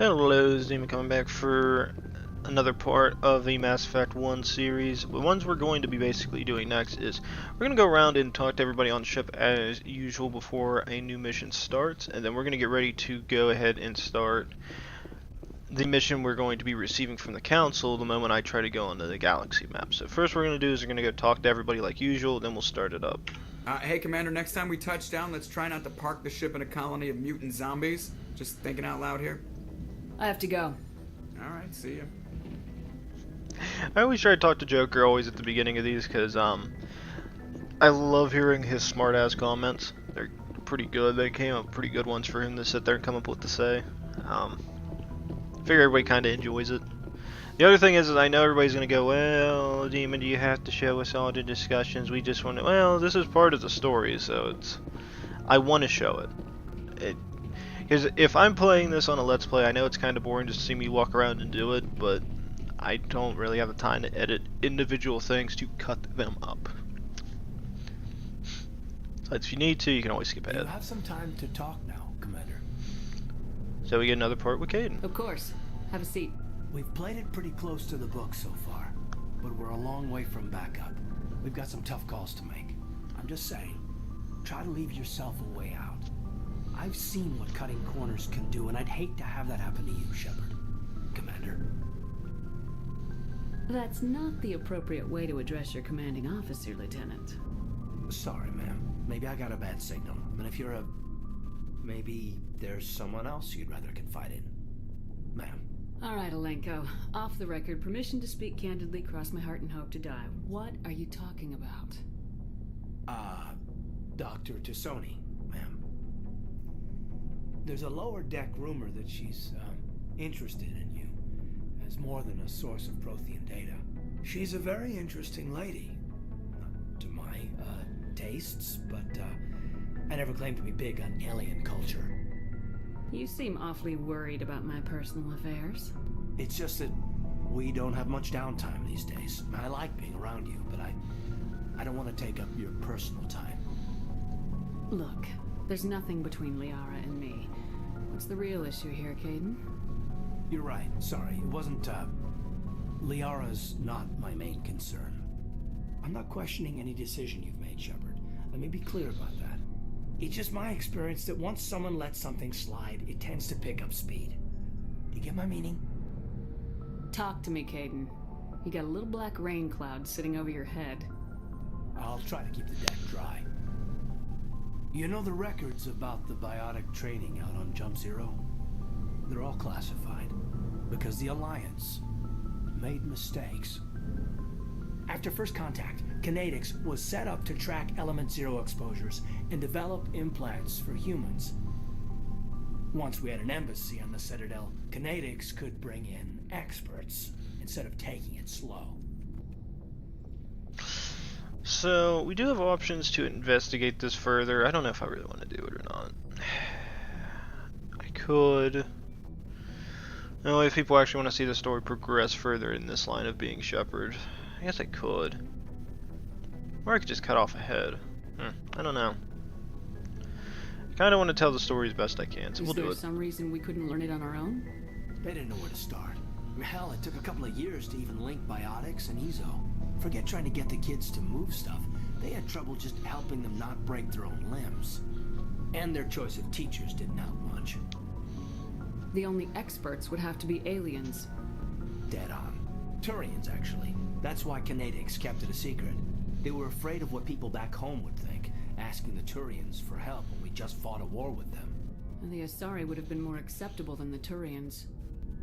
Hello, this is Demon coming back for another part of the Mass Effect 1 series. The ones we're going to be basically doing next is we're going to go around and talk to everybody on the ship as usual before a new mission starts, and then we're going to get ready to go ahead and start the mission we're going to be receiving from the Council the moment I try to go onto the galaxy map. So first what we're going to do is we're going to go talk to everybody like usual, then we'll start it up. Hey, Commander, next time we touch down, let's try not to park the ship in a colony of mutant zombies. Just thinking out loud here. I have to go. Alright, see ya. I always try to talk to Joker always at the beginning of these because I love hearing his smart-ass comments. They're pretty good. They came up pretty good ones for him to sit there and come up with to say. Figure everybody kind of enjoys it. The other thing is I know everybody's going to go, well, Demon, do you have to show us all the discussions? We just want to, well, this is part of the story, so I want to show it. Because if I'm playing this on a Let's Play, I know it's kind of boring just to see me walk around and do it, but I don't really have the time to edit individual things to cut them up. So if you need to, you can always skip ahead. You have some time to talk now, Commander. So we get another part with Caden. Of course. Have a seat. We've played it pretty close to the book so far, but we're a long way from backup. We've got some tough calls to make. I'm just saying, try to leave yourself a way out. I've seen what cutting corners can do, and I'd hate to have that happen to you, Shepard. Commander. That's not the appropriate way to address your commanding officer, Lieutenant. Sorry, ma'am. Maybe I got a bad signal. And if you're maybe there's someone else you'd rather confide in. Ma'am. All right, Alenko. Off the record, permission to speak candidly, cross my heart and hope to die. What are you talking about? Dr. Tassoni, ma'am. There's a lower deck rumor that she's, interested in you as more than a source of Prothean data. She's a very interesting lady. Not to my, tastes, but, I never claimed to be big on alien culture. You seem awfully worried about my personal affairs. It's just that we don't have much downtime these days. I like being around you, but I don't want to take up your personal time. Look, there's nothing between Liara and me. What's the real issue here, Caden? You're right. Sorry. It wasn't, Liara's not my main concern. I'm not questioning any decision you've made, Shepard. Let me be clear about that. It's just my experience that once someone lets something slide, it tends to pick up speed. Do you get my meaning? Talk to me, Caden. You got a little black rain cloud sitting over your head. I'll try to keep the deck dry. You know the records about the biotic training out on Jump Zero? They're all classified because the Alliance made mistakes. After first contact, Kinetics was set up to track Element Zero exposures and develop implants for humans. Once we had an embassy on the Citadel, Kinetics could bring in experts instead of taking it slow. So we do have options to investigate this further. I don't know if I really want to do it or not. I could. No, if people actually want to see the story progress further in this line of being Shepard, I guess I could. Or I could just cut off ahead. I don't know. I kind of want to tell the story as best I can, so we'll do it. Is there some reason we couldn't learn it on our own? They didn't know where to start. Hell, it took a couple of years to even link biotics and Ezo. Forget trying to get the kids to move stuff. They had trouble just helping them not break their own limbs. And their choice of teachers didn't help much. The only experts would have to be aliens. Dead on. Turians, actually. That's why Kinetics kept it a secret. They were afraid of what people back home would think, asking the Turians for help when we just fought a war with them. And the Asari would have been more acceptable than the Turians.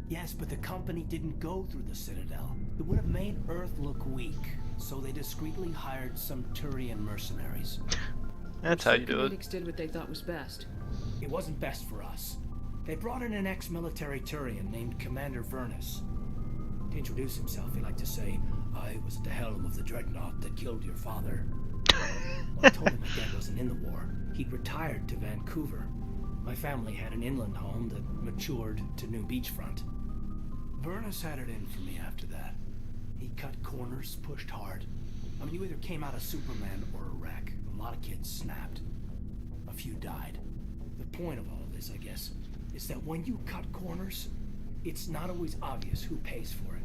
Yes, but the company didn't go through the Citadel. It would have made Earth look weak, so they discreetly hired some Turian mercenaries. That's how you do it. Kinetics did what they thought was best. It wasn't best for us. They brought in an ex-military Turian named Commander Vernus. To introduce himself, he liked to say, "I was at the helm of the dreadnought that killed your father." Well, I told him my dad wasn't in the war. He'd retired to Vancouver. My family had an inland home that matured to New Beachfront. Vernus had it in for me after that. He cut corners, pushed hard. I mean, you either came out a Superman or a wreck. A lot of kids snapped. A few died. The point of all of this, I guess, is that when you cut corners, it's not always obvious who pays for it.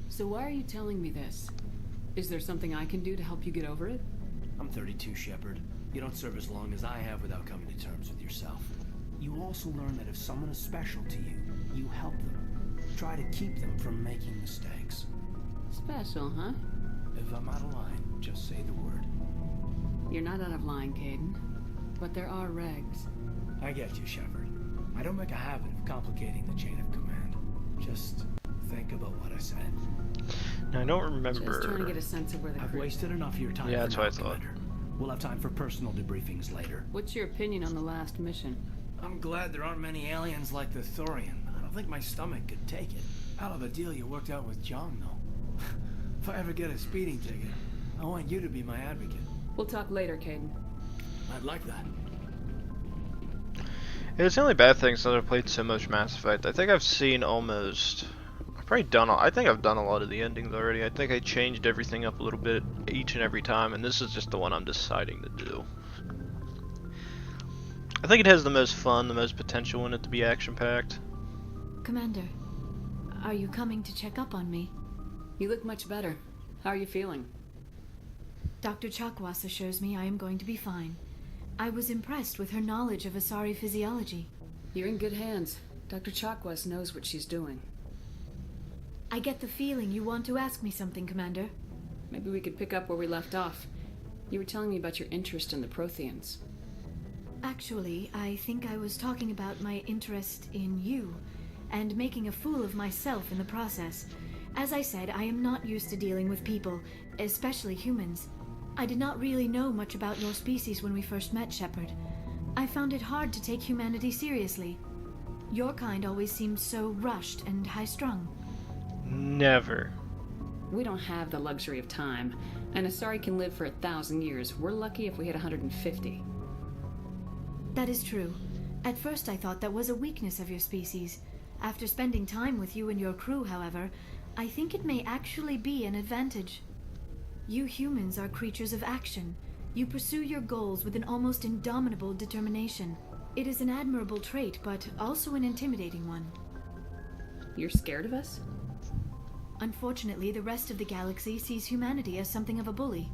So why are you telling me this? Is there something I can do to help you get over it? I'm 32, Shepard. You don't serve as long as I have without coming to terms with yourself. You also learn that if someone is special to you, you help them. Try to keep them from making mistakes. Special, huh? If I'm out of line, just say the word. You're not out of line, Caden. But there are regs. I get you, Shepard. I don't make a habit of complicating the chain of command. Just think about what I said. Now, I don't remember. Just trying to get a sense of where the I've crew... wasted enough of your time. Yeah, for that's now, what I thought. Commander. We'll have time for personal debriefings later. What's your opinion on the last mission? I'm glad there aren't many aliens like the Thorian. I don't think my stomach could take it. Hell of a deal you worked out with John, though. If I ever get a speeding ticket, I want you to be my advocate. We'll talk later, Caden. I'd like that. It's the only bad thing since I've played so much Mass Effect. I think I've seen almost... I think I've done a lot of the endings already. I think I changed everything up a little bit each and every time, and this is just the one I'm deciding to do. I think it has the most fun, the most potential in it to be action-packed. Commander, are you coming to check up on me? You look much better. How are you feeling? Dr. Chakwas assures me I am going to be fine. I was impressed with her knowledge of Asari physiology. You're in good hands. Dr. Chakwas knows what she's doing. I get the feeling you want to ask me something, Commander. Maybe we could pick up where we left off. You were telling me about your interest in the Protheans. Actually, I think I was talking about my interest in you, and making a fool of myself in the process. As I said, I am not used to dealing with people, especially humans. I did not really know much about your species when we first met, Shepard. I found it hard to take humanity seriously. Your kind always seemed so rushed and high-strung. Never. We don't have the luxury of time. An Asari can live for 1,000 years. We're lucky if we hit 150. That is true. At first I thought that was a weakness of your species. After spending time with you and your crew, however, I think it may actually be an advantage. You humans are creatures of action. You pursue your goals with an almost indomitable determination. It is an admirable trait, but also an intimidating one. You're scared of us? Unfortunately, the rest of the galaxy sees humanity as something of a bully.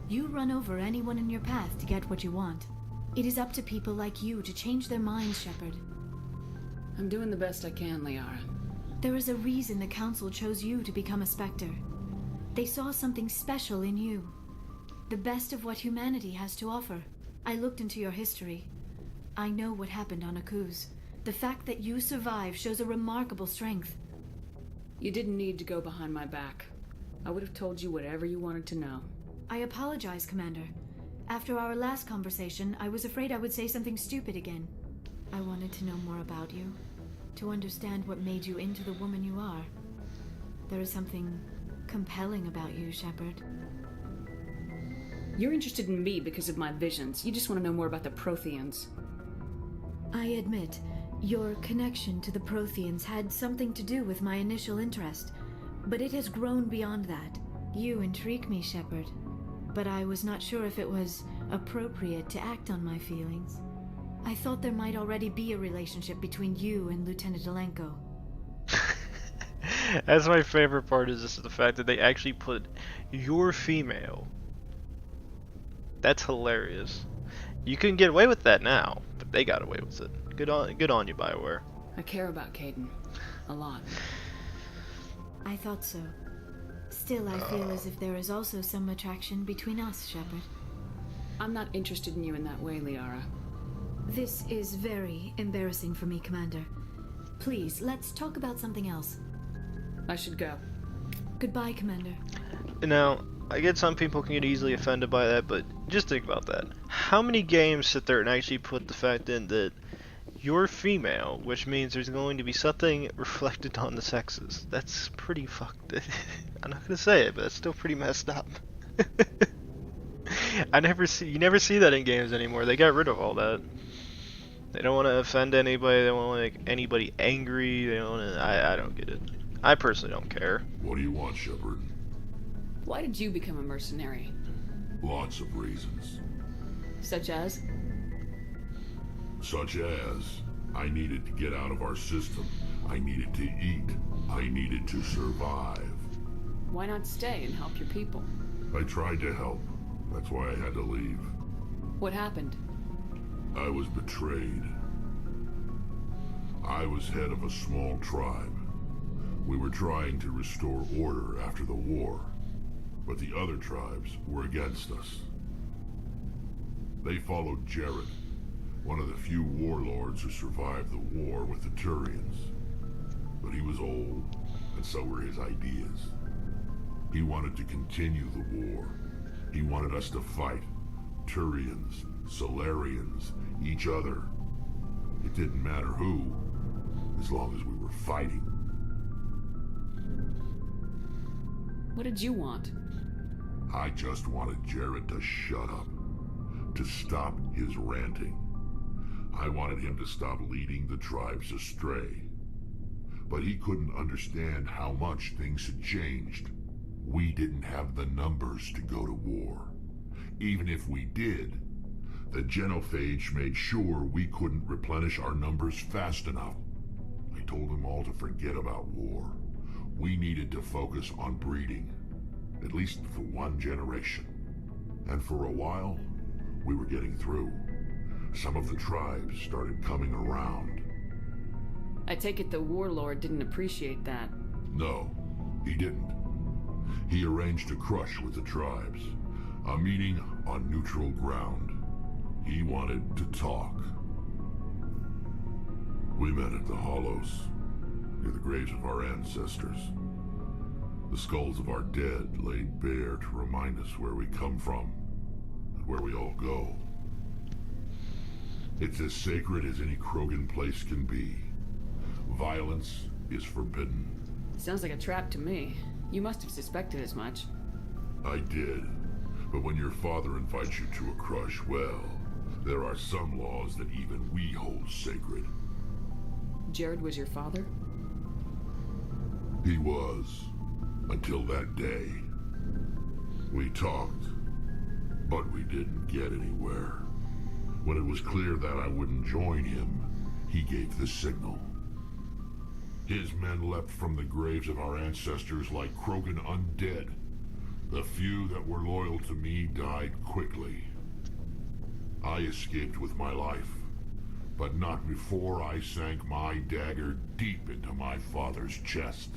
You run over anyone in your path to get what you want. It is up to people like you to change their minds, Shepard. I'm doing the best I can, Liara. There is a reason the Council chose you to become a Spectre. They saw something special in you. The best of what humanity has to offer. I looked into your history. I know what happened on Akuz. The fact that you survived shows a remarkable strength. You didn't need to go behind my back. I would have told you whatever you wanted to know. I apologize, Commander. After our last conversation, I was afraid I would say something stupid again. I wanted to know more about you, to understand what made you into the woman you are. There is something compelling about you, Shepard. You're interested in me because of my visions. You just want to know more about the Protheans. I admit, your connection to the Protheans had something to do with my initial interest, but it has grown beyond that. You intrigue me, Shepard, but I was not sure if it was appropriate to act on my feelings. I thought there might already be a relationship between you and Lieutenant Alenko. That's my favorite part, is just the fact that they actually put "you're female." That's hilarious. You couldn't get away with that now, but they got away with it. Good on you, BioWare. I care about Caden. A lot. I thought so. Still, I feel as if there is also some attraction between us, Shepard. I'm not interested in you in that way, Liara. This is very embarrassing for me, Commander. Please, let's talk about something else. I should go. Goodbye, Commander. Now, I get some people can get easily offended by that, but just think about that. How many games sit there and actually put the fact in that you're female, which means there's going to be something reflected on the sexes? That's pretty fucked. I'm not gonna say it, but that's still pretty messed up. You never see that in games anymore. They got rid of all that. They don't want to offend anybody. They don't want to make anybody angry. They don't want to. I don't get it. I personally don't care. What do you want, Shepard? Why did you become a mercenary? Lots of reasons. Such as? Such as, I needed to get out of our system. I needed to eat. I needed to survive. Why not stay and help your people? I tried to help. That's why I had to leave. What happened? I was betrayed. I was head of a small tribe. We were trying to restore order after the war, but the other tribes were against us. They followed Jared, one of the few warlords who survived the war with the Turians. But he was old, and so were his ideas. He wanted to continue the war. He wanted us to fight. Turians, Solarians, each other. It didn't matter who, as long as we were fighting. What did you want? I just wanted Jared to shut up, to stop his ranting. I wanted him to stop leading the tribes astray. But he couldn't understand how much things had changed. We didn't have the numbers to go to war. Even if we did, the genophage made sure we couldn't replenish our numbers fast enough. I told them all to forget about war. We needed to focus on breeding, at least for one generation. And for a while, we were getting through. Some of the tribes started coming around. I take it the warlord didn't appreciate that. No, he didn't. He arranged a crush with the tribes, a meeting on neutral ground. He wanted to talk. We met at the Hollows, near the graves of our ancestors. The skulls of our dead laid bare to remind us where we come from and where we all go. It's as sacred as any Krogan place can be. Violence is forbidden. Sounds like a trap to me. You must have suspected as much. I did. But when your father invites you to a crush, well, there are some laws that even we hold sacred. Jared was your father? He was. Until that day. We talked, but we didn't get anywhere. When it was clear that I wouldn't join him, he gave the signal. His men leapt from the graves of our ancestors like Krogan undead. The few that were loyal to me died quickly. I escaped with my life, but not before I sank my dagger deep into my father's chest.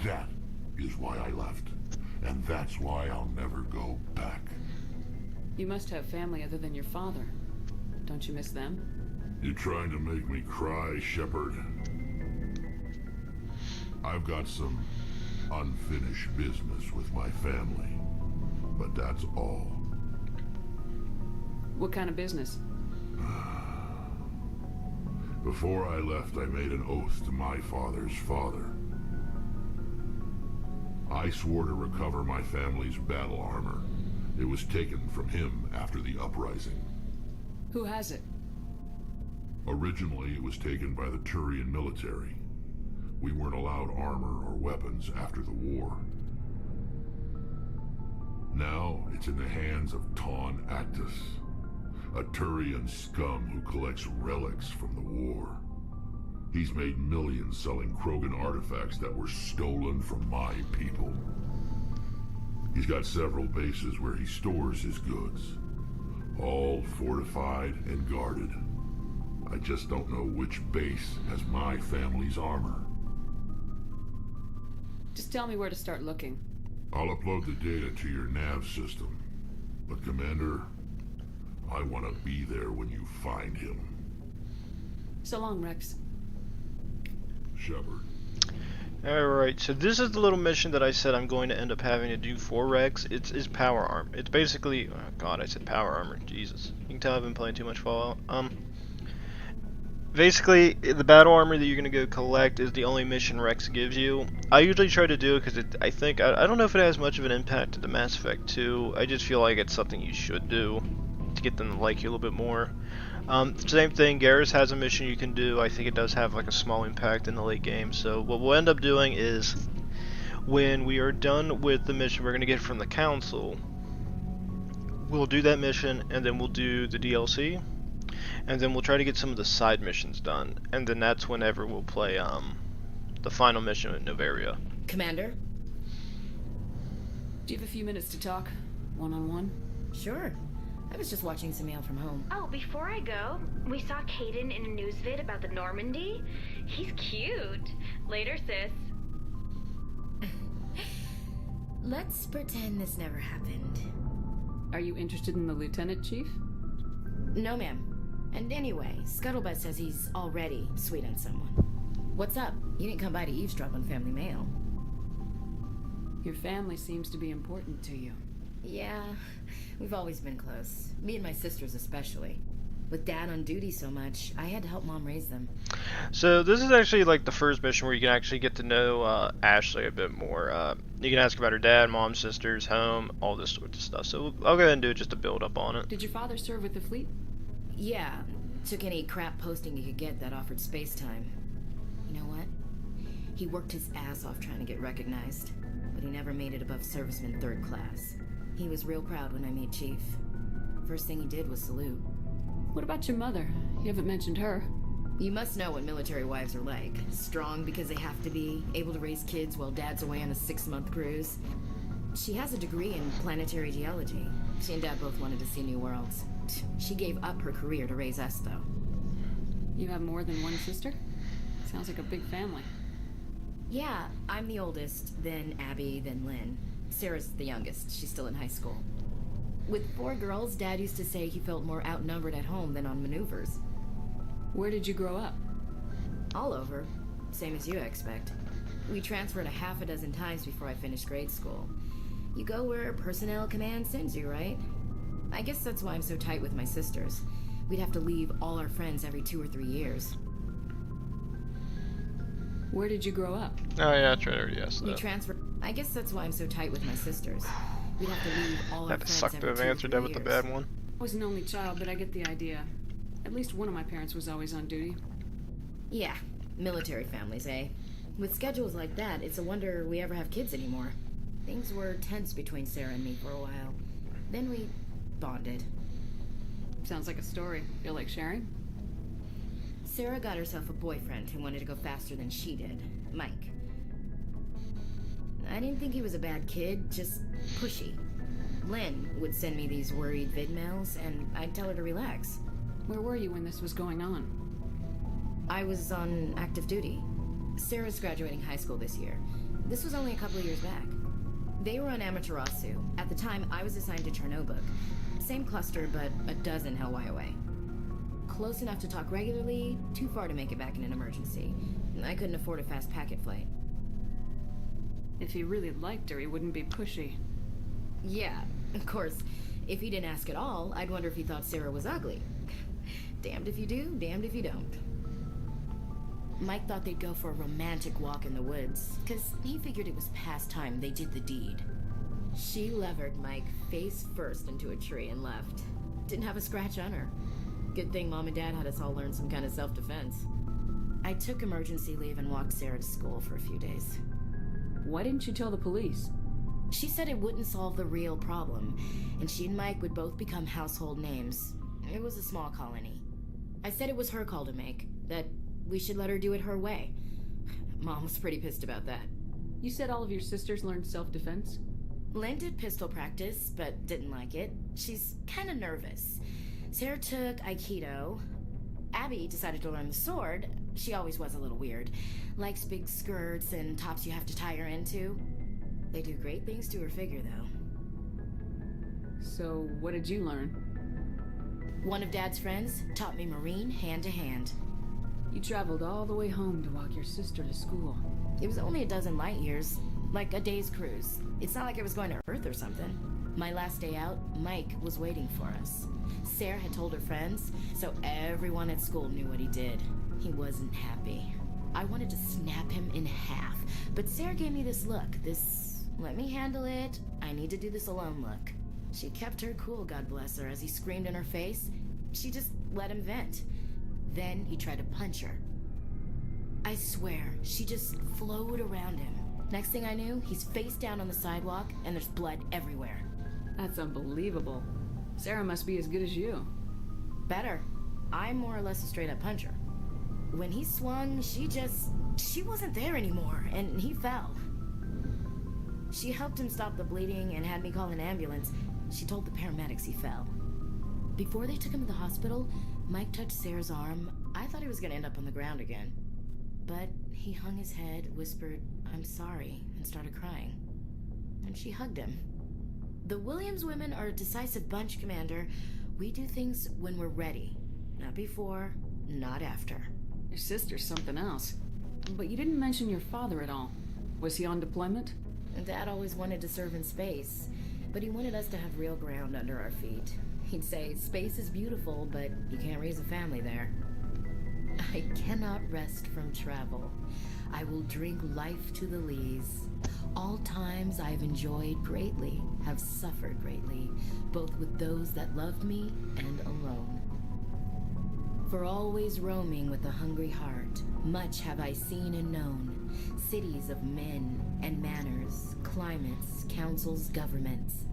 That is why I left, and that's why I'll never go back. You must have family other than your father. Don't you miss them? You're trying to make me cry, Shepard. I've got some unfinished business with my family, but that's all. What kind of business? Before I left, I made an oath to my father's father. I swore to recover my family's battle armor. It was taken from him after the uprising. Who has it? Originally, it was taken by the Turian military. We weren't allowed armor or weapons after the war. Now, it's in the hands of Taun Actus, a Turian scum who collects relics from the war. He's made millions selling Krogan artifacts that were stolen from my people. He's got several bases where he stores his goods, all fortified and guarded. I just don't know which base has my family's armor. Just tell me where to start looking. I'll upload the data to your nav system. But Commander, I want to be there when you find him. So long, Rex. Shepard. Alright, so this is the little mission that I said I'm going to end up having to do for Rex. It's power armor. It's basically... Oh god, I said power armor. Jesus. You can tell I've been playing too much Fallout. Basically, the battle armor that you're going to go collect is the only mission Rex gives you. I usually try to do it because I don't know if it has much of an impact to the Mass Effect 2. I just feel like it's something you should do to get them to like you a little bit more. Same thing, Garrus has a mission you can do. I think it does have like a small impact in the late game. So what we'll end up doing is, when we are done with the mission we're going to get from the Council, we'll do that mission and then we'll do the DLC. and then we'll try to get some of the side missions done, and then that's whenever we'll play the final mission with Novaria. Commander? Do you have a few minutes to talk? One-on-one? Sure. I was just watching some mail from home. Oh, before I go, we saw Caden in a news vid about the Normandy. He's cute. Later, sis. Let's pretend this never happened. Are you interested in the lieutenant, Chief? No, ma'am. And anyway, Scuttlebutt says he's already sweet on someone. What's up? You didn't come by to eavesdrop on family mail. Your family seems to be important to you. Yeah, we've always been close. Me and my sisters especially. With Dad on duty so much, I had to help Mom raise them. So this is actually like the first mission where you can actually get to know Ashley a bit more. You can ask about her dad, mom, sisters, home, all this sort of stuff. So I'll go ahead and do just a build up on it. Did your father serve with the fleet? Yeah, took any crap posting he could get that offered space time. You know what? He worked his ass off trying to get recognized, but he never made it above serviceman 3rd class. He was real proud when I made Chief. First thing he did was salute. What about your mother? You haven't mentioned her. You must know what military wives are like. Strong because they have to be, able to raise kids while Dad's away on a 6-month cruise. She has a degree in planetary geology. She and Dad both wanted to see new worlds. She gave up her career to raise us, though. You have more than one sister? Sounds like a big family. Yeah, I'm the oldest, then Abby, then Lynn. Sarah's the youngest. She's still in high school. With 4 girls, Dad used to say he felt more outnumbered at home than on maneuvers. Where did you grow up? All over. Same as you, I expect. We transferred a half a dozen times before I finished grade school. You go where personnel command sends you, right? I guess that's why I'm so tight with my sisters. We'd have to leave all our friends every 2 or 3 years. Where did you grow up? Oh yeah, that's right. I already asked We that. transferred. I guess that's why I'm so tight with my sisters. We'd have to leave all our Had to friends suck every to have 2 or answered 3 that with the years. bad one. I was an only child, but I get the idea. At least one of my parents was always on duty. Yeah, military families, eh? With schedules like that, it's a wonder we ever have kids anymore. Things were tense between Sarah and me for a while. Then we bonded. Sounds like a story. Feel like sharing? Sarah got herself a boyfriend who wanted to go faster than she did, Mike. I didn't think he was a bad kid, just pushy. Lynn would send me these worried vid mails, and I'd tell her to relax. Where were you when this was going on? I was on active duty. Sarah's graduating high school this year. This was only a couple of years back. They were on Amaterasu. At the time, I was assigned to Chernobog. Same cluster, but a dozen Hellwire away. Close enough to talk regularly, too far to make it back in an emergency. I couldn't afford a fast packet flight. If he really liked her, he wouldn't be pushy. Yeah, of course. If he didn't ask at all, I'd wonder if he thought Sarah was ugly. Damned if you do, damned if you don't. Mike thought they'd go for a romantic walk in the woods, because he figured it was past time they did the deed. She levered Mike face first into a tree and left. Didn't have a scratch on her. Good thing Mom and Dad had us all learn some kind of self-defense. I took emergency leave and walked Sarah to school for a few days. Why didn't you tell the police? She said it wouldn't solve the real problem, and she and Mike would both become household names. It was a small colony. I said it was her call to make, that we should let her do it her way. Mom was pretty pissed about that. You said all of your sisters learned self-defense? Lynn did pistol practice, but didn't like it. She's kind of nervous. Sarah took Aikido. Abby decided to learn the sword. She always was a little weird. Likes big skirts and tops you have to tie her into. They do great things to her figure, though. So, what did you learn? One of Dad's friends taught me Marine hand to hand. You traveled all the way home to walk your sister to school. It was only a dozen light years, like a day's cruise. It's not like I was going to Earth or something. My last day out, Mike was waiting for us. Sarah had told her friends, so everyone at school knew what he did. He wasn't happy. I wanted to snap him in half, but Sarah gave me this look, this let me handle it, I need to do this alone look. She kept her cool, God bless her, as he screamed in her face. She just let him vent. Then he tried to punch her. I swear, she just flowed around him. Next thing I knew, he's face down on the sidewalk, and there's blood everywhere. That's unbelievable. Sarah must be as good as you. Better. I'm more or less a straight-up puncher. When he swung, she wasn't there anymore, and he fell. She helped him stop the bleeding and had me call an ambulance. She told the paramedics he fell. Before they took him to the hospital, Mike touched Sarah's arm. I thought he was gonna end up on the ground again. But he hung his head, whispered, "I'm sorry," and started crying. And she hugged him. The Williams women are a decisive bunch, Commander. We do things when we're ready. Not before, not after. Your sister's something else. But you didn't mention your father at all. Was he on deployment? Dad always wanted to serve in space, but he wanted us to have real ground under our feet. He'd say, space is beautiful, but you can't raise a family there. I cannot rest from travel. I will drink life to the lees. All times I have enjoyed greatly, have suffered greatly, both with those that loved me and alone. For always roaming with a hungry heart, much have I seen and known, cities of men and manners, climates, councils, governments.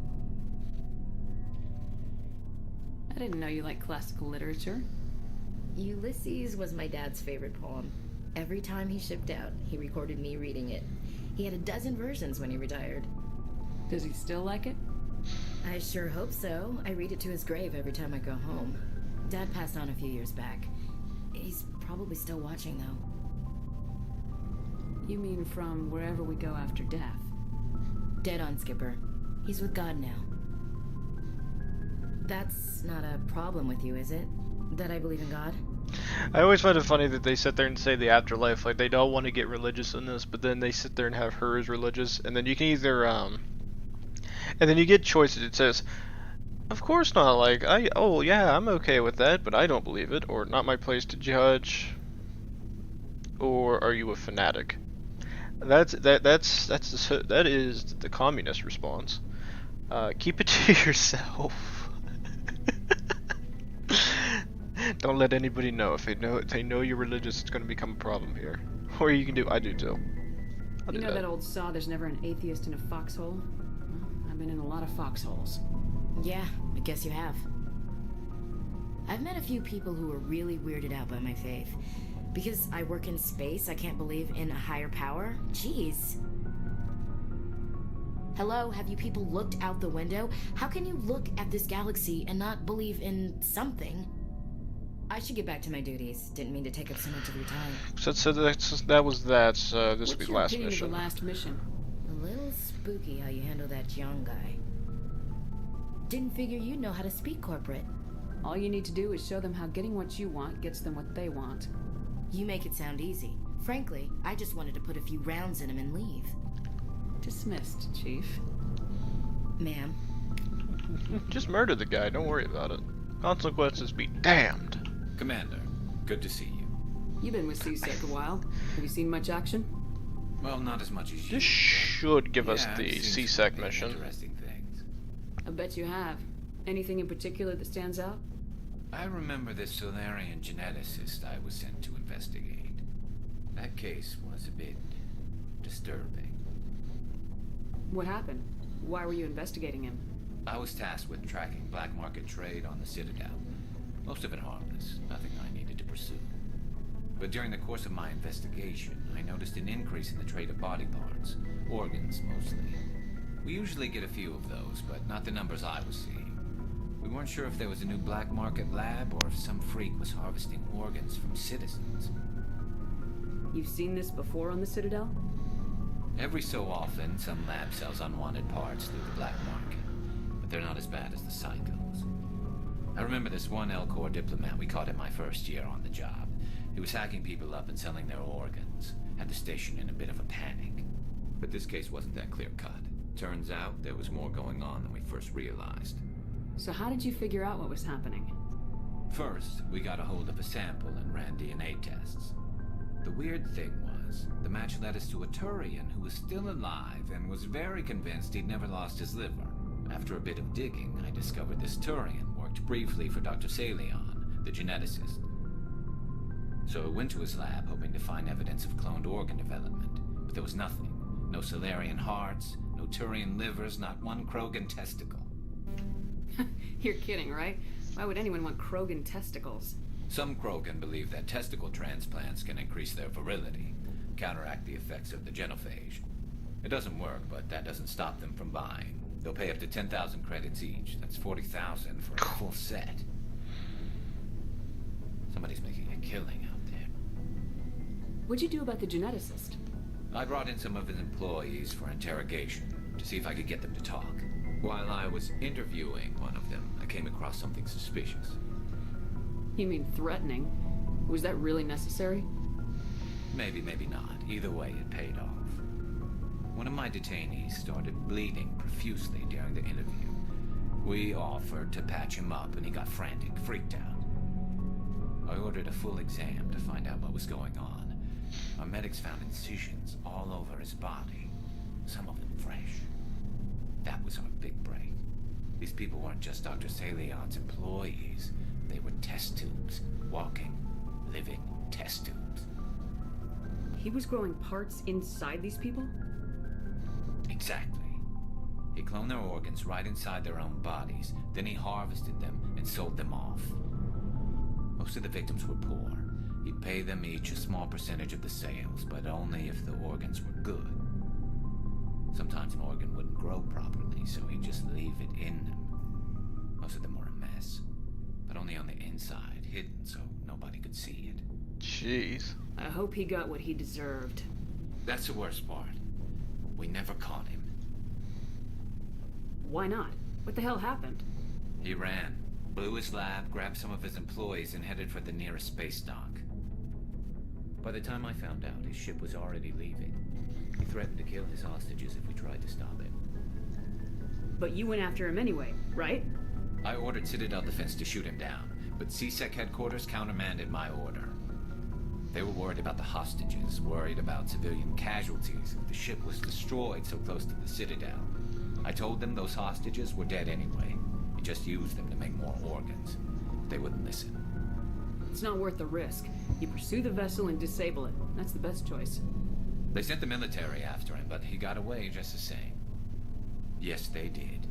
I didn't know you liked classical literature. Ulysses was my dad's favorite poem. Every time he shipped out, he recorded me reading it. He had a dozen versions when he retired. Does he still like it? I sure hope so. I read it to his grave every time I go home. Dad passed on a few years back. He's probably still watching, though. You mean from wherever we go after death? Dead on, Skipper. He's with God now. That's not a problem with you, is it? That I believe in God? I always find it funny that they sit there and say the afterlife, like they don't want to get religious in this, but then they sit there and have her as religious, and then you can either, and then you get choices. It says, of course not, like, oh yeah, I'm okay with that, but I don't believe it, or not my place to judge, or are you a fanatic? That is the communist response. Keep it to yourself. Don't let anybody know. If they know you're religious, it's going to become a problem here. Or you can do, I do too. You know that old saw, there's never an atheist in a foxhole? Well, I've been in a lot of foxholes. Yeah, I guess you have. I've met a few people who are really weirded out by my faith. Because I work in space, I can't believe in a higher power? Jeez. Hello, have you people looked out the window? How can you look at this galaxy and not believe in something? I should get back to my duties. Didn't mean to take up so much of your time. So that was that. This will be the last mission. What's your opinion of the last mission? A little spooky how you handle that young guy. Didn't figure you'd know how to speak corporate. All you need to do is show them how getting what you want gets them what they want. You make it sound easy. Frankly, I just wanted to put a few rounds in him and leave. Dismissed, Chief. Ma'am. Just murder the guy, don't worry about it. Consequences be damned. Commander, good to see you. You've been with CSEC a while. Have you seen much action? Well, not as much as you. This should give us the I've seen CSEC some mission. Interesting things. I bet you have. Anything in particular that stands out? I remember this Solarian geneticist I was sent to investigate. That case was a bit disturbing. What happened? Why were you investigating him? I was tasked with tracking black market trade on the Citadel. Most of it harmless, nothing I needed to pursue. But during the course of my investigation, I noticed an increase in the trade of body parts, organs mostly. We usually get a few of those, but not the numbers I was seeing. We weren't sure if there was a new black market lab or if some freak was harvesting organs from citizens. You've seen this before on the Citadel? Every so often, some lab sells unwanted parts through the black market, but they're not as bad as the cycles. I remember this one L-Corps diplomat we caught in my first year on the job. He was hacking people up and selling their organs. Had the station in a bit of a panic. But this case wasn't that clear-cut. Turns out there was more going on than we first realized. So how did you figure out what was happening? First, we got a hold of a sample and ran DNA tests. The weird thing was, the match led us to a Turian who was still alive and was very convinced he'd never lost his liver. After a bit of digging, I discovered this Turian worked briefly for Dr. Salion, the geneticist. So I went to his lab hoping to find evidence of cloned organ development, but there was nothing. No Solarian hearts, no Turian livers, not one Krogan testicle. You're kidding, right? Why would anyone want Krogan testicles? Some Krogan believe that testicle transplants can increase their virility, counteract the effects of the genophage. It doesn't work, but that doesn't stop them from buying. They'll pay up to 10,000 credits each. That's 40,000 for a full set. Somebody's making a killing out there. What'd you do about the geneticist? I brought in some of his employees for interrogation to see if I could get them to talk. While I was interviewing one of them, I came across something suspicious. You mean threatening? Was that really necessary? Maybe, maybe not. Either way, it paid off. One of my detainees started bleeding profusely during the interview. We offered to patch him up, and he got frantic, freaked out. I ordered a full exam to find out what was going on. Our medics found incisions all over his body, some of them fresh. That was our big break. These people weren't just Dr. Salion's employees. They were test tubes. Walking, living test tubes. He was growing parts inside these people? Exactly. He cloned their organs right inside their own bodies. Then he harvested them and sold them off. Most of the victims were poor. He'd pay them each a small percentage of the sales, but only if the organs were good. Sometimes an organ wouldn't grow properly, so he'd just leave it in them. Most of them were a mess, but only on the inside, hidden so nobody could see it. Jeez. I hope he got what he deserved. That's the worst part. We never caught him. Why not? What the hell happened? He ran, blew his lab, grabbed some of his employees, and headed for the nearest space dock. By the time I found out, his ship was already leaving. He threatened to kill his hostages if we tried to stop him. But you went after him anyway, right? I ordered Citadel Defense to shoot him down, but CSEC headquarters countermanded my order. They were worried about the hostages, worried about civilian casualties if the ship was destroyed so close to the Citadel. I told them those hostages were dead anyway. We just used them to make more organs. They wouldn't listen. It's not worth the risk. You pursue the vessel and disable it. That's the best choice. They sent the military after him, but he got away just the same. Yes, they did.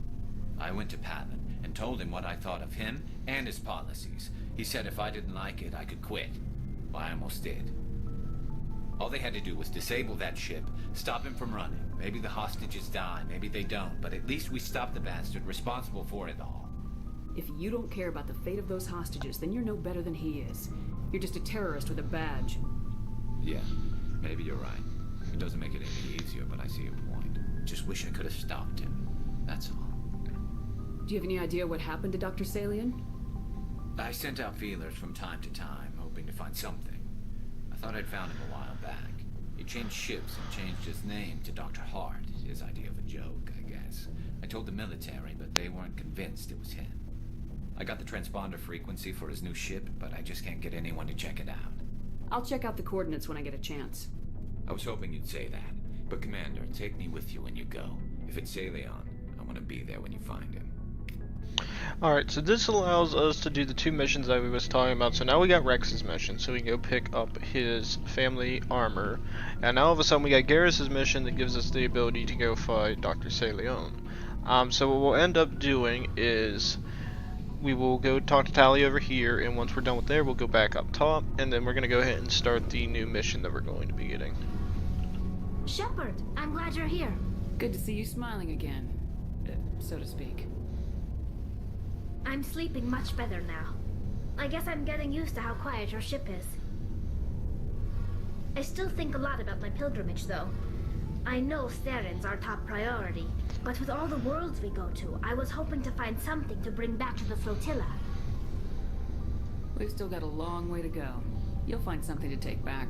I went to Palin and told him what I thought of him and his policies. He said if I didn't like it, I could quit. Well, I almost did. All they had to do was disable that ship, stop him from running. Maybe the hostages die, maybe they don't, but at least we stopped the bastard responsible for it all. If you don't care about the fate of those hostages, then you're no better than he is. You're just a terrorist with a badge. Yeah, maybe you're right. It doesn't make it any easier, but I see your point. Just wish I could have stopped him. That's all. Do you have any idea what happened to Dr. Salion? I sent out feelers from time to time, hoping to find something. I thought I'd found him a while back. He changed ships and changed his name to Dr. Hart, his idea of a joke, I guess. I told the military, but they weren't convinced it was him. I got the transponder frequency for his new ship, but I just can't get anyone to check it out. I'll check out the coordinates when I get a chance. I was hoping you'd say that, but Commander, take me with you when you go. If it's Salion, I want to be there when you find him. Alright, so this allows us to do the two missions that we was talking about. So now we got Rex's mission, so we can go pick up his family armor. And now all of a sudden we got Garrus's mission that gives us the ability to go fight Dr. Salion. So what we'll end up doing is we will go talk to Tally over here, and once we're done with there, we'll go back up top, and then we're going to go ahead and start the new mission that we're going to be getting. Shepard, I'm glad you're here. Good to see you smiling again, so to speak. I'm sleeping much better now. I guess I'm getting used to how quiet your ship is. I still think a lot about my pilgrimage, though. I know Theron's our top priority, but with all the worlds we go to, I was hoping to find something to bring back to the flotilla. We've still got a long way to go. You'll find something to take back.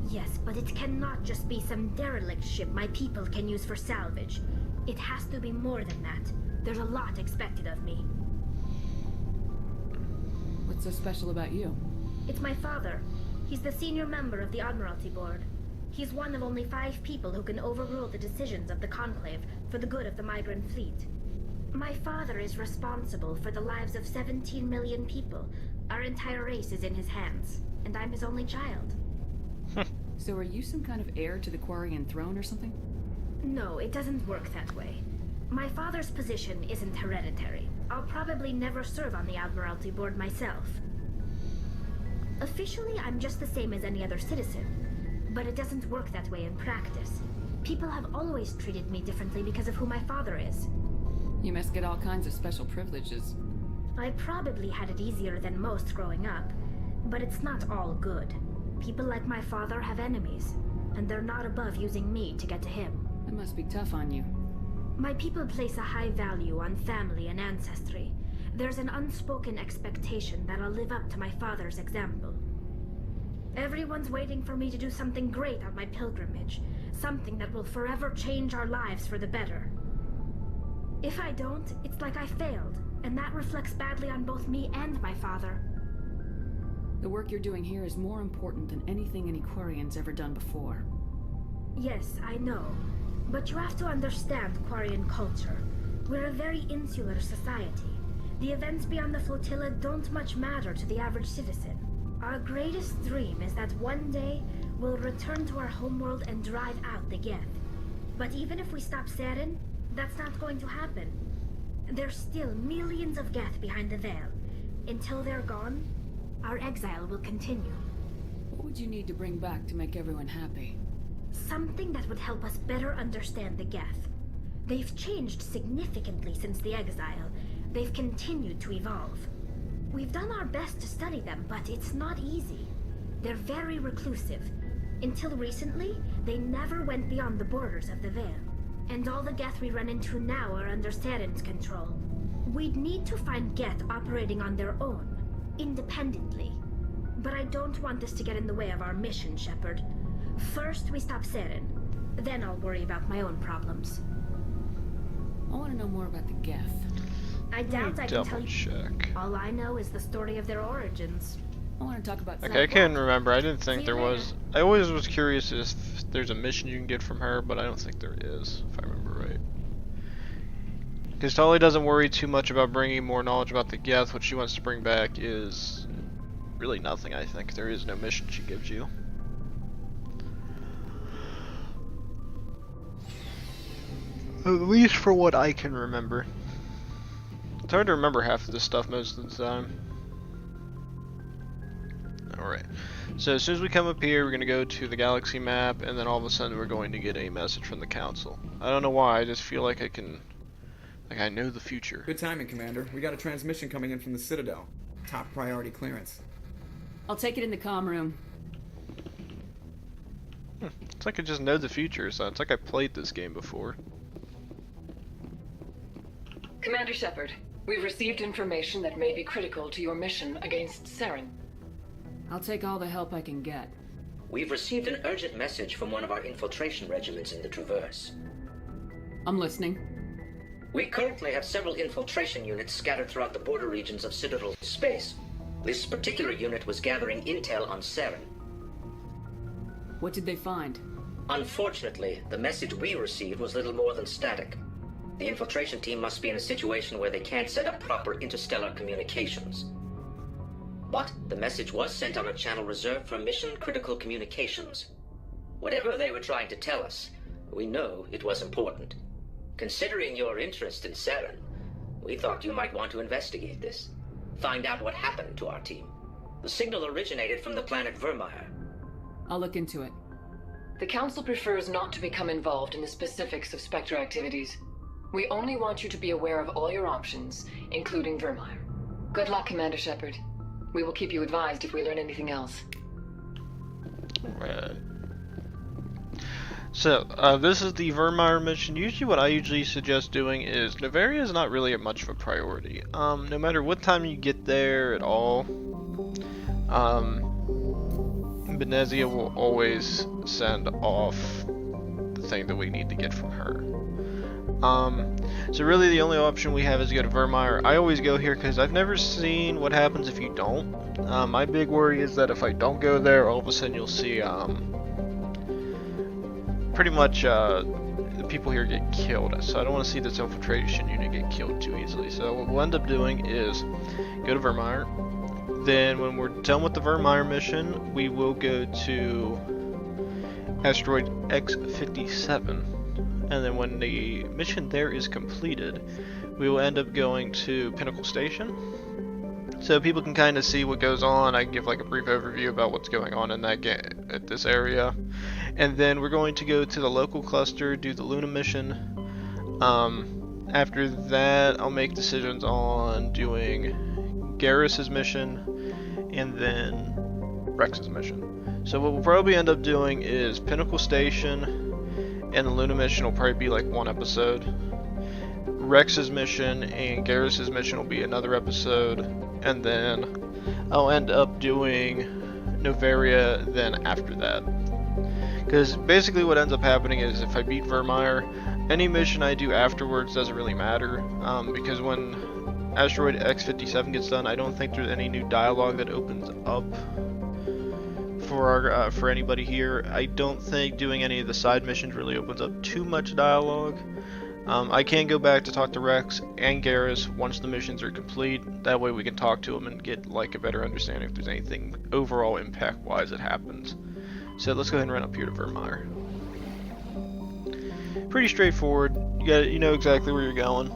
Yes, but it cannot just be some derelict ship my people can use for salvage. It has to be more than that. There's a lot expected of me. What's so special about you? It's my father. He's the senior member of the Admiralty Board. He's one of only 5 people who can overrule the decisions of the Conclave for the good of the migrant fleet. My father is responsible for the lives of 17 million people. Our entire race is in his hands, and I'm his only child. So are you some kind of heir to the Quarian throne or something? No, it doesn't work that way. My father's position isn't hereditary. I'll probably never serve on the Admiralty Board myself. Officially, I'm just the same as any other citizen, but it doesn't work that way in practice. People have always treated me differently because of who my father is. You must get all kinds of special privileges. I probably had it easier than most growing up, but it's not all good. People like my father have enemies, and they're not above using me to get to him. It must be tough on you. My people place a high value on family and ancestry. There's an unspoken expectation that I'll live up to my father's example. Everyone's waiting for me to do something great on my pilgrimage, something that will forever change our lives for the better. If I don't, it's like I failed, and that reflects badly on both me and my father. The work you're doing here is more important than anything an Aquarian's ever done before. Yes, I know. But you have to understand Quarian culture. We're a very insular society. The events beyond the flotilla don't much matter to the average citizen. Our greatest dream is that one day we'll return to our homeworld and drive out the Geth. But even if we stop Saren, that's not going to happen. There's still millions of Geth behind the veil. Until they're gone, our exile will continue. What would you need to bring back to make everyone happy? Something that would help us better understand the Geth. They've changed significantly since the exile. They've continued to evolve. We've done our best to study them, but it's not easy. They're very reclusive. Until recently, they never went beyond the borders of the Veil. And all the Geth we run into now are under Saren's control. We'd need to find Geth operating on their own, independently. But I don't want this to get in the way of our mission, Shepard. First, we stop Saren. Then I'll worry about my own problems. I want to know more about the Geth. I doubt I can tell you. Check. All I know is the story of their origins. I want to talk about... Okay, I can't remember. I didn't think there was... I always was curious if there's a mission you can get from her, but I don't think there is, if I remember right. Because Tali doesn't worry too much about bringing more knowledge about the Geth. What she wants to bring back is really nothing, I think. There is no mission she gives you. At least for what I can remember. It's hard to remember half of this stuff most of the time. Alright, so as soon as we come up here, we're going to go to the galaxy map, and then all of a sudden we're going to get a message from the council. I don't know why, I just feel like I can... like I know the future. Good timing, Commander. We got a transmission coming in from the Citadel. Top priority clearance. I'll take it in the comm room. It's like I just know the future, so it's like I played this game before. Commander Shepard, we've received information that may be critical to your mission against Saren. I'll take all the help I can get. We've received an urgent message from one of our infiltration regiments in the Traverse. I'm listening. We currently have several infiltration units scattered throughout the border regions of Citadel space. This particular unit was gathering intel on Saren. What did they find? Unfortunately, the message we received was little more than static. The infiltration team must be in a situation where they can't set up proper interstellar communications. But the message was sent on a channel reserved for mission-critical communications. Whatever they were trying to tell us, we know it was important. Considering your interest in Saren, we thought you might want to investigate this. Find out what happened to our team. The signal originated from the planet Virmire. I'll look into it. The Council prefers not to become involved in the specifics of Spectre activities. We only want you to be aware of all your options, including Virmire. Good luck, Commander Shepard. We will keep you advised if we learn anything else. Right. So, this is the Virmire mission. Usually what I usually suggest doing is, Novaria is not really much of a priority. No matter what time you get there at all, Benezia will always send off the thing that we need to get from her. So really the only option we have is to go to Virmire. I always go here because I've never seen what happens if you don't. My big worry is that if I don't go there, all of a sudden you'll see pretty much the people here get killed. So I don't want to see this infiltration unit get killed too easily. So what we'll end up doing is go to Virmire. Then when we're done with the Virmire mission, we will go to asteroid X57. And then when the mission there is completed, we will end up going to Pinnacle Station. so people can kind of see what goes on. I can give like a brief overview about what's going on in that at this area, and then we're going to go to the local cluster, do the Luna mission. After that, I'll make decisions on doing Garrus's mission and then Rex's mission. So what we'll probably end up doing is Pinnacle Station, and the Luna mission will probably be like one episode. Rex's mission and Garrus's mission will be another episode, and then I'll end up doing Novaria then after that. Because basically what ends up happening is if I beat Virmire, any mission I do afterwards doesn't really matter, because when Asteroid X-57 gets done, I don't think there's any new dialogue that opens up for anybody here. I don't think doing any of the side missions really opens up too much dialogue. I can go back to talk to Rex and Garrus once the missions are complete. That way we can talk to them and get like a better understanding if there's anything overall impact-wise that happens. So let's go ahead and run up here to Virmire. Pretty straightforward. You know exactly where you're going.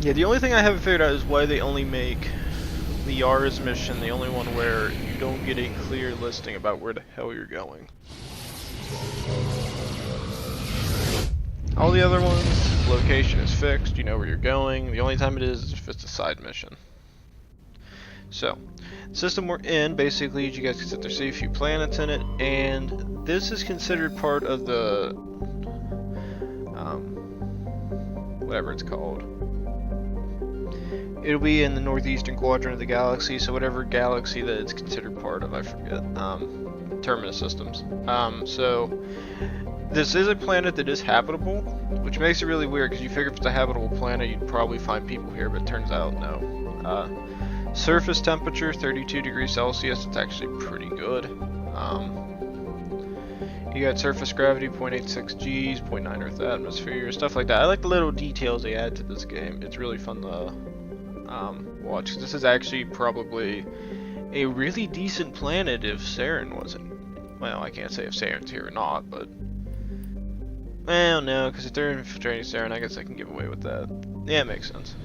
Yeah, the only thing I haven't figured out is why they only make the Yara's mission the only one where you don't get a clear listing about where the hell you're going. All the other ones, location is fixed, you know where you're going. The only time it is if it's a side mission. So, the system we're in, basically, you guys can sit there, see a few planets in it, and this is considered part of the, whatever it's called. It'll be in the northeastern quadrant of the galaxy, so whatever galaxy that it's considered part of, I forget, terminus systems. So, this is a planet that is habitable, which makes it really weird, because you figure if it's a habitable planet, you'd probably find people here, but it turns out no. Surface temperature, 32 degrees Celsius, it's actually pretty good. You got surface gravity, 0.86 Gs, 0.9 Earth atmosphere, stuff like that. I like the little details they add to this game. It's really fun to watch. 'Cause this is actually probably a really decent planet if Saren wasn't. Well, I can't say if Saren's here or not, but... Well, no, because if they're infiltrating Saren, I guess I can give away with that. Yeah, it makes sense.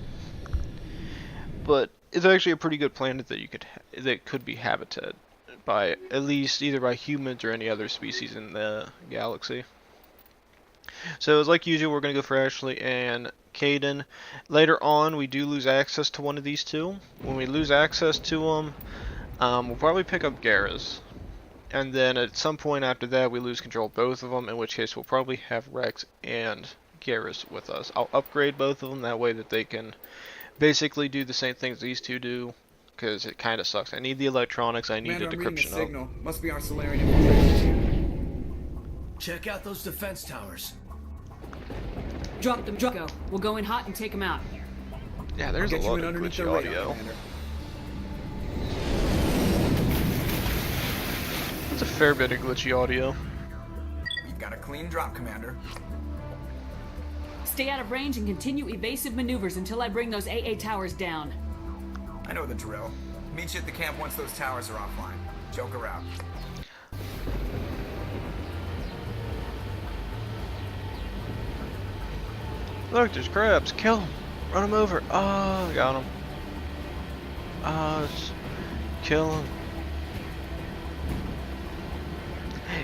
But it's actually a pretty good planet that could be habited by at least either by humans or any other species in the galaxy. So as like usual, we're gonna go for Ashley and Kaidan. Later on, we do lose access to one of these two. When we lose access to them, we'll probably pick up Garrus, and then at some point after that, we lose control of both of them. In which case, we'll probably have Rex and Garrus with us. I'll upgrade both of them that way that they can basically do the same things these two do, because it kind of sucks. I need the electronics, I need the decryption signal. Must be our Solarian infiltration team. Check out those defense towers. Drop them, go. We'll go in hot and take them out. Yeah, there's a lot of glitchy audio. That's a fair bit of glitchy audio. We've got a clean drop, Commander. Stay out of range and continue evasive maneuvers until I bring those AA towers down. I know the drill. Meet you at the camp once those towers are offline. Joker out. Look, there's crabs. Kill them. Run them over. Oh, got them. Kill them.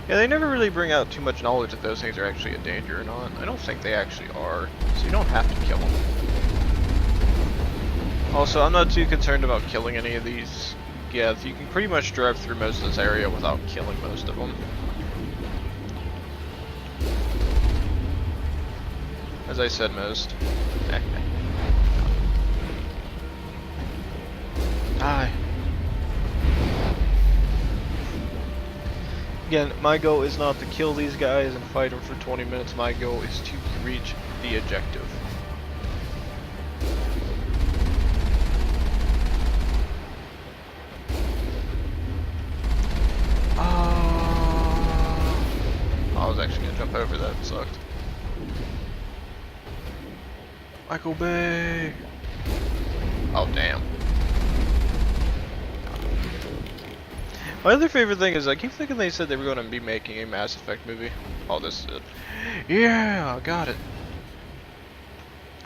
Yeah, they never really bring out too much knowledge if those things are actually a danger or not. I don't think they actually are, so you don't have to kill them. Also, I'm not too concerned about killing any of these Geth. You can pretty much drive through most of this area without killing most of them. As I said, most. Die. Again, my goal is not to kill these guys and fight them for 20 minutes. My goal is to reach the objective. I was actually gonna jump over that, it sucked. Michael Bay! Oh damn. My other favorite thing is I keep thinking they said they were going to be making a Mass Effect movie. Oh, this is it. Yeah, got it.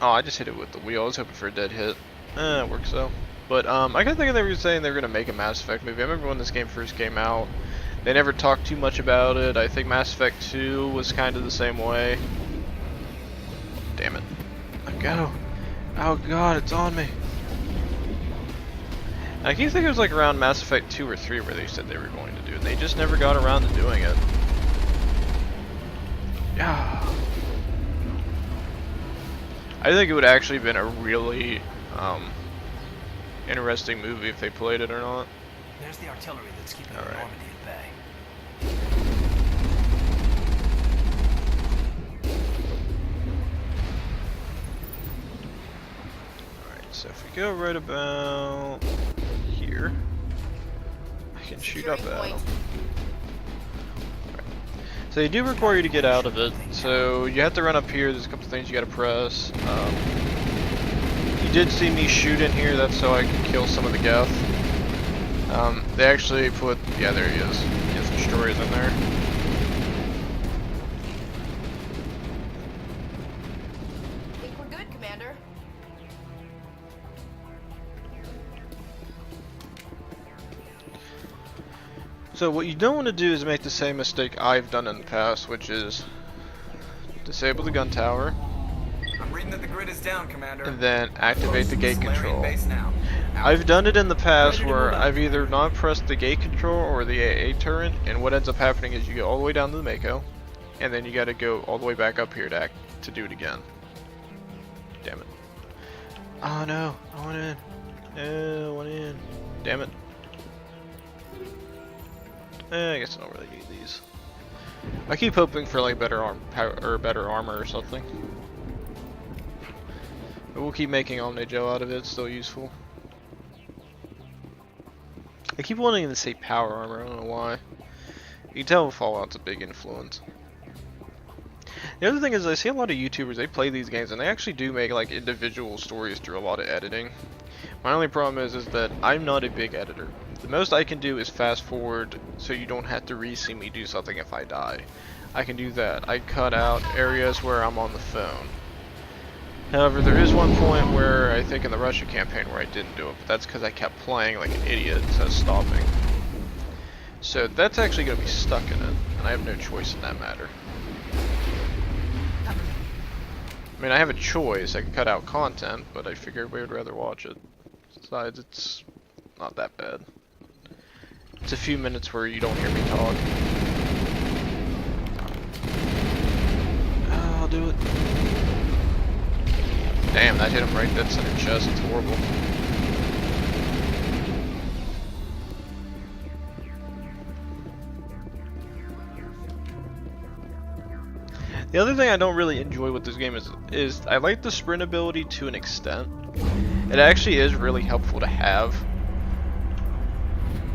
Oh, I just hit it with the wheel. I was hoping for a dead hit. It works though. But I kept thinking they were saying they were going to make a Mass Effect movie. I remember when this game first came out. They never talked too much about it. I think Mass Effect 2 was kind of the same way. Damn it. Let go. Oh god, it's on me. I keep thinking it was like around Mass Effect 2 or 3 where they said they were going to do it. They just never got around to doing it. Yeah. I think it would actually have been a really interesting movie if they played it or not. There's the artillery that's keeping the Alright. Normandy at bay. Alright, so if we go right about here, I can shoot up at them. So they do require you to get out of it, so you have to run up here. There's a couple things you gotta press. You did see me shoot in here, that's so I can kill some of the Geth. They actually put, yeah, there he is. He has destroyers in there. Think we're good, Commander. So what you don't want to do is make the same mistake I've done in the past, which is disable the gun tower, I'm reading that the grid is down, Commander. and then activate the gate Solarian control. base now. Out. I've done it in the past where I've either not pressed the gate control or the AA turret, and what ends up happening is you go all the way down to the Mako, and then you gotta go all the way back up here to do it again. Damn it. Oh no, I went in. I went in. Damn it. I guess I don't really need these. I keep hoping for like better better armor or something. But we'll keep making Omni-Gel out of it, it's still useful. I keep wanting to say power armor, I don't know why. You can tell Fallout's a big influence. The other thing is I see a lot of YouTubers, they play these games and they actually do make like individual stories through a lot of editing. My only problem is that I'm not a big editor. The most I can do is fast forward so you don't have to re-see me do something if I die. I can do that. I cut out areas where I'm on the phone. However, there is one point where I think in the Russia campaign where I didn't do it, but that's because I kept playing like an idiot instead of stopping. So that's actually going to be stuck in it, and I have no choice in that matter. I mean, I have a choice. I could cut out content, but I figured everybody would rather watch it. Besides, it's not that bad. It's a few minutes where you don't hear me talk. Oh, I'll do it. Damn, that hit him right dead center chest. It's horrible. The other thing I don't really enjoy with this game is I like the sprint ability to an extent. It actually is really helpful to have.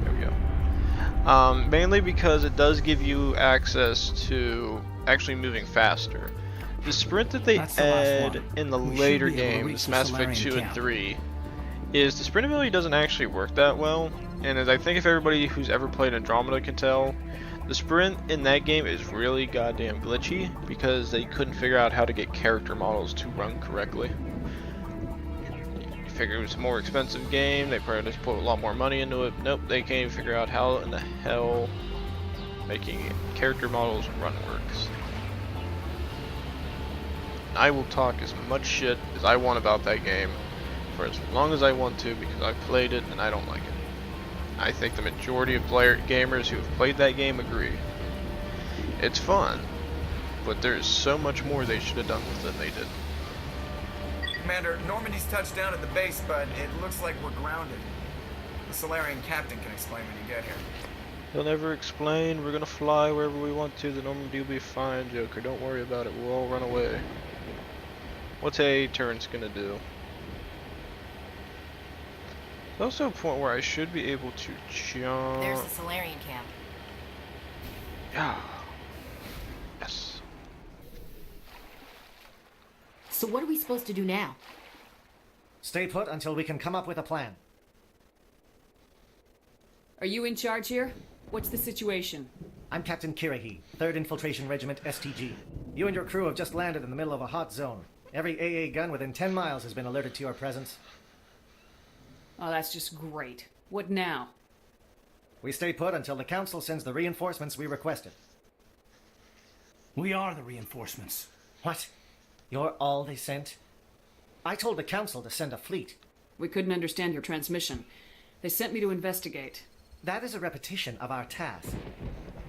There we go. Mainly because it does give you access to actually moving faster. The sprint that they add in the later games, Mass Effect 2 and 3, is the sprint ability doesn't actually work that well. And as I think if everybody who's ever played Andromeda can tell, the sprint in that game is really goddamn glitchy because they couldn't figure out how to get character models to run correctly. You figure it was a more expensive game, they probably just put a lot more money into it. Nope, they can't even figure out how in the hell making character models run works. I will talk as much shit as I want about that game for as long as I want to because I've played it and I don't like it. I think the majority of gamers who have played that game agree. It's fun, but there's so much more they should have done with it than they did. Commander, Normandy's touched down at the base, but it looks like we're grounded. The Solarian captain can explain when you get here. He'll never explain. We're gonna fly wherever we want to. The Normandy will be fine, Joker. Don't worry about it. We'll all run away. What's A turret's gonna do? There's also a point where I should be able to jump. There's the Solarian camp. Yeah. Yes. So what are we supposed to do now? Stay put until we can come up with a plan. Are you in charge here? What's the situation? I'm Captain Kirahi, 3rd Infiltration Regiment STG. You and your crew have just landed in the middle of a hot zone. Every AA gun within 10 miles has been alerted to your presence. Oh, that's just great. What now? We stay put until the Council sends the reinforcements we requested. We are the reinforcements. What? You're all they sent? I told the Council to send a fleet. We couldn't understand your transmission. They sent me to investigate. That is a repetition of our task.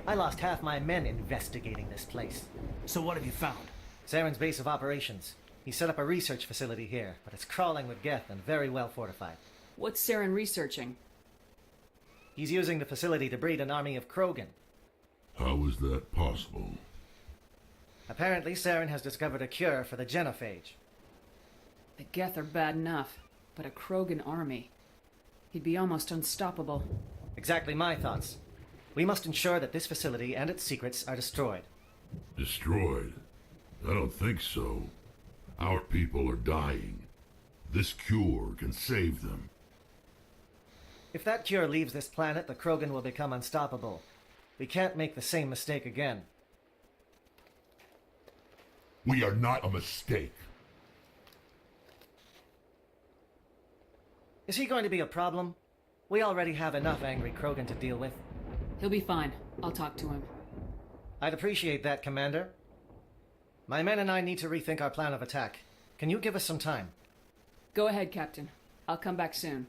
I lost half my men investigating this place. So what have you found? Saren's base of operations. He set up a research facility here, but it's crawling with Geth and very well fortified. What's Saren researching? He's using the facility to breed an army of Krogan. How is that possible? Apparently, Saren has discovered a cure for the genophage. The Geth are bad enough, but a Krogan army. He'd be almost unstoppable. Exactly my thoughts. We must ensure that this facility and its secrets are destroyed. Destroyed? I don't think so. Our people are dying. This cure can save them. If that cure leaves this planet, the Krogan will become unstoppable. We can't make the same mistake again. We are not a mistake. Is he going to be a problem? We already have enough angry Krogan to deal with. He'll be fine. I'll talk to him. I'd appreciate that, Commander. My men and I need to rethink our plan of attack. Can you give us some time? Go ahead, Captain. I'll come back soon.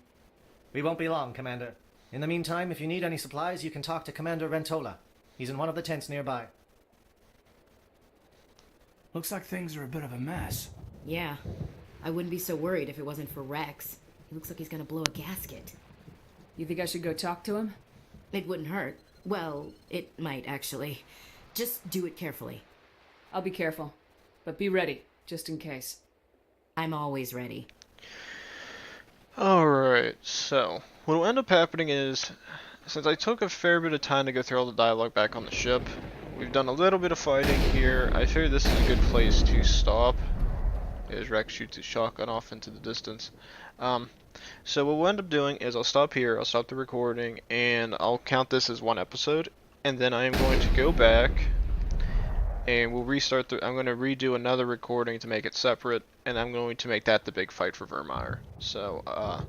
We won't be long, Commander. In the meantime, if you need any supplies, you can talk to Commander Rentola. He's in one of the tents nearby. Looks like things are a bit of a mess. Yeah. I wouldn't be so worried if it wasn't for Rex. He looks like he's gonna blow a gasket. You think I should go talk to him? It wouldn't hurt. Well, it might, actually. Just do it carefully. I'll be careful. But be ready, just in case. I'm always ready. Alright, so what will end up happening is, since I took a fair bit of time to go through all the dialogue back on the ship, we've done a little bit of fighting here. I figure this is a good place to stop, as Rex shoots his shotgun off into the distance. So what we'll end up doing is I'll stop here, I'll stop the recording, and I'll count this as one episode, and then I am going to go back and we'll restart I'm going to redo another recording to make it separate, and I'm going to make that the big fight for Virmire. So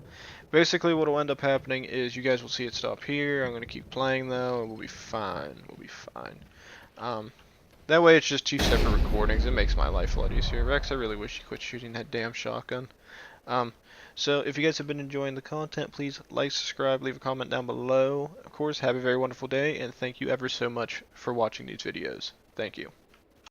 basically what will end up happening is you guys will see it stop here. I'm going to keep playing though, and we'll be fine. We'll be fine. That way it's just 2 separate recordings. It makes my life a lot easier. Rex, I really wish you quit shooting that damn shotgun. So if you guys have been enjoying the content, please like, subscribe, leave a comment down below. Of course, have a very wonderful day, and thank you ever so much for watching these videos. Thank you.